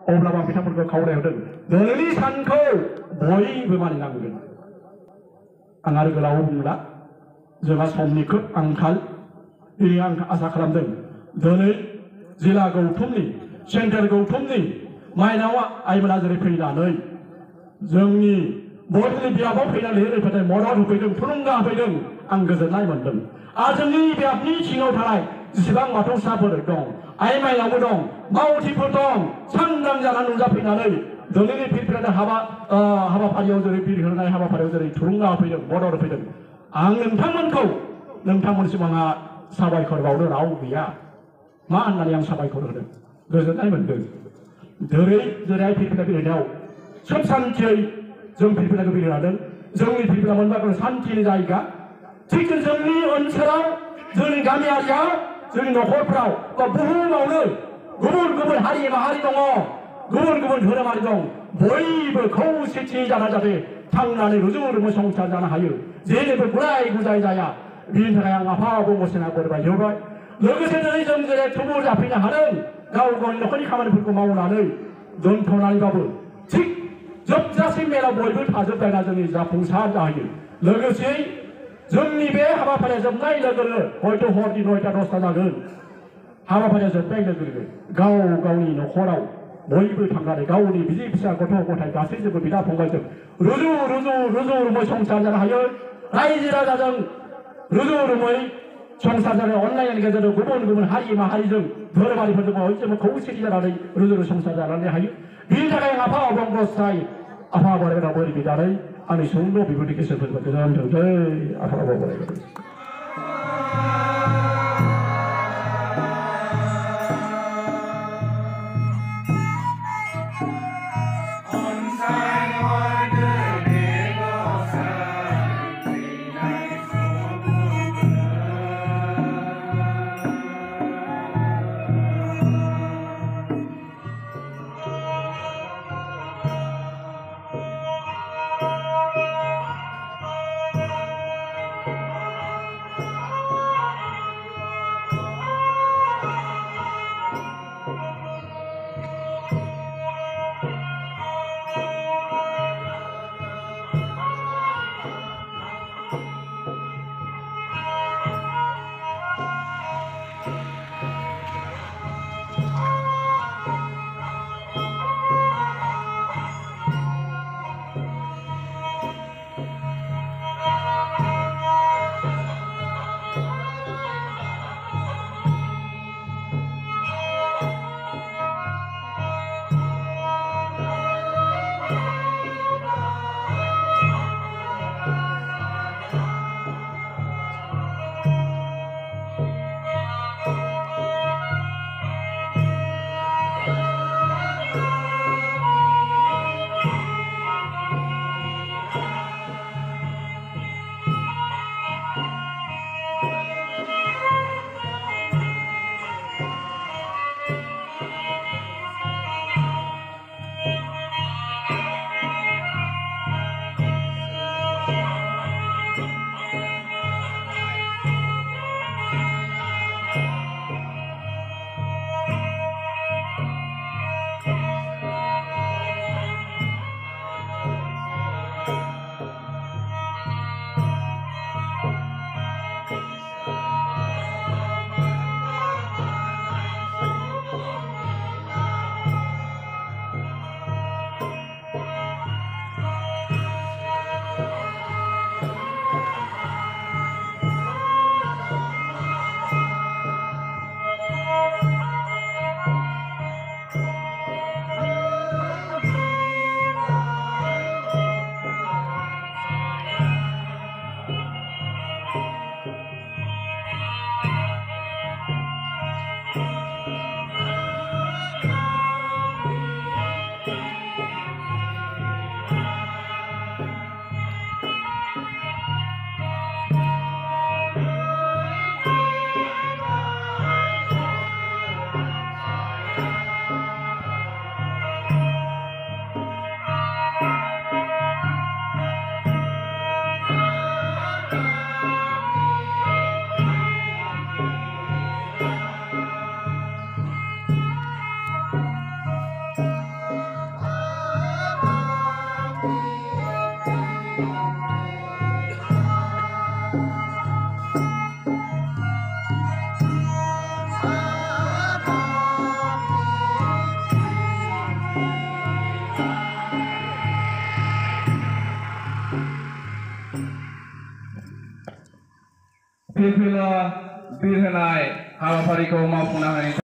अब्लाबो आं बिथांमोनखौ खावलायहरदों दिनैनि सानखौ बयबो मानिनांगोन। आं आरो गोलाव बुंला, जोंहा समनि खोब आंखाल। दिनै आं आसा खालामदों दिनै जिल्ला गौथुमनि सेन्ट्रेल गौथुमनि माइनाव आइमोना जेरै फैनानै जोंनि बर'नि बियाबाव फैनानै ओरैबायदि मदद होफैदों, थुलुंगा होफैदों, आं गोजोननाय मोन्दों। आरो जोंनि बियाबनि सिङाव थानाय जेसेबां बाथौसाफोर दं, आइ माइनावबो दं, मावथिफोर दं, सांग्रां जानानै नुजाफैनानै दिनैनि फिरफिलानि हाबाफारियाव जेरै बिर होनाय हाबाफारियाव जेरै थुलुंगा होफैदों, मदद होफैदों। आं नोंथांमोनसिम आंहा साबायखर बावनो राव गैया। मा होननानै आं साबायखर होदों, गोजोननाय मोन्दों। जेरै फिरफिला बिरहोनायाव सोब सान्थियै जों फिरफिलाखौ बिरहोदों। जोंनि फिरफिला मोनबा सान्थिनि जायगा। थिग जोंनि ओनसोलाव, जोंनि गामियारियाव, जोंनि न'खरफ्राव बा बुहुमावनो गुबुन गुबुन हारि माहारि दङ, गुबुन गुबुन धोरोमारि दं। बयबो खौसेथि जाना जाहाथे थांनानै रुजु रुमु संसार जानो हायो, जेनिबो गुलाय गुजाय जाया, बिनि थाखाय आं आफा गसाइनाव बोर बिबाय। लोगोसे दिनै जों जेरै थुबुर जाफैनो हादों, गाव गावनि न'खरनि खामानिफोरखौ मावनानै दोनथ'नानैबाबो थिग जोबजासिम मेलाव बयबो थाजोबलायना जोंनि जाफुंसार जाहैयो। लोगोसे जोंनि बे हाबाफारिया जोबनाय लोगो लोगो हयथ' हरनि 9टा 10टा जागोन। हाबाफारिया जोबनाय लोगो लोगो गाव गावनि न'खराव बयबो थांनानै गावनि बिसि फिसा गथ' गथाय गासैजोंबो बिदा फंबायजों रुजु रुमै संसार जानो हायो। रायजो राजाजों रुजु रुमै संसार जानाय अनलायनायनि गेजेरजों गुबुन गुबुन हारि माहारिजों धोरोमारिफोरजों बयजोंबो खौसेथि जानानै रुजु रुमु संसार जानो हायो। बिनि थाखाय आं आफा अबंगसाय आफा बोराइ बाथौनाव बोर बिनानै आंनि सुंद' बिबुंथिखौ फोजोबबाय। गोजोनथोंसै आफा बोराइ Bathou. Pimpinan Birhenai Halapariko maupun